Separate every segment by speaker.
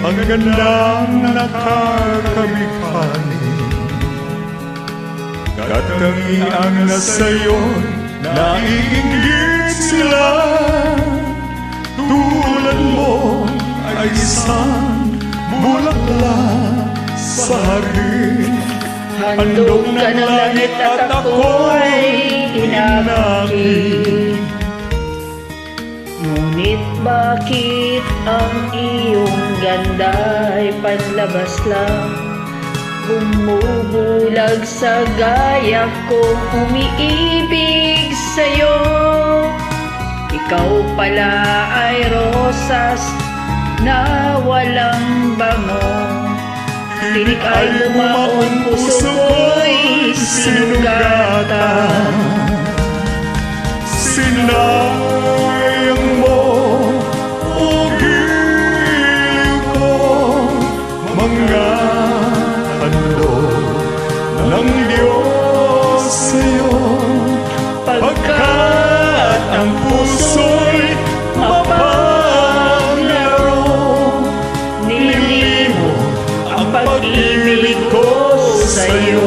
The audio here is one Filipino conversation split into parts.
Speaker 1: ang gandang nakakabighani. Katangiang na sa'yo'y naiinggit sila. Tulad mo ay isang bulaklak sa hangin.
Speaker 2: Handog ka ng langit at ako'y inakit. Ngunit bakit ang iyong ganda'y panlabas lang? Bumubulag sa gaya kong umiibig sa'yo. Ikaw pala ay rosas na walang bango. Tinik ay lumaon, puso ko'y sinugatan.
Speaker 1: Sinayang mo, o giliw ko, mga handog ng Diyos sa'yo. Pagkat ang puso'y mapaglaro, nilimot ang pag-ibig ko sa'yo.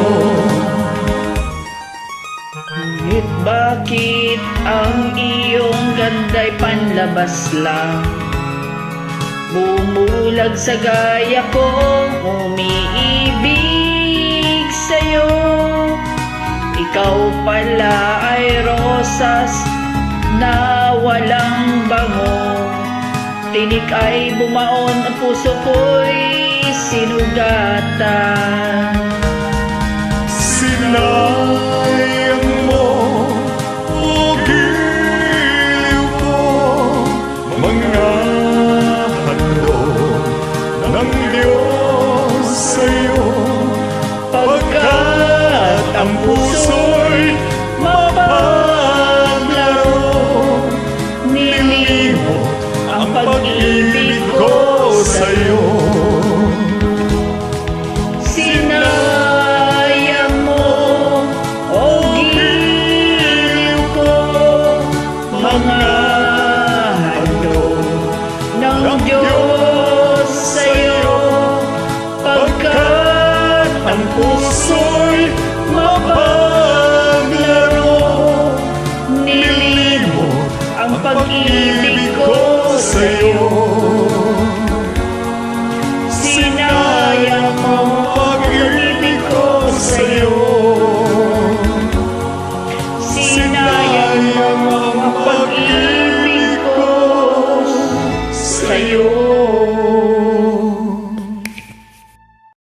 Speaker 2: Ngunit bakit ang iyong ganda'y panlabas lang? Bumulag sa gaya kong umiibig sa'yo. Ikaw pala ay rosas na walang bango. Tinik ay bumaon, ang puso ko'y sinugatan.
Speaker 1: Sinayang mo, o giliw ko, mga handog ng Diyos sa'yo. Pagkat ang puso'y mapaglaro, nilimot ang pag-ibig ko sa'yo.
Speaker 2: Sinayang mo, o giliw ko, mga handog ng Diyos sa'yo. Pagkat
Speaker 1: Ang puso'y mapaglaro,
Speaker 2: nilimot ang pag-ibig ko sa'yo. Sinayang mo ang pag-ibig ko sa'yo. Sinayang mo ang pag-ibig ko sa'yo.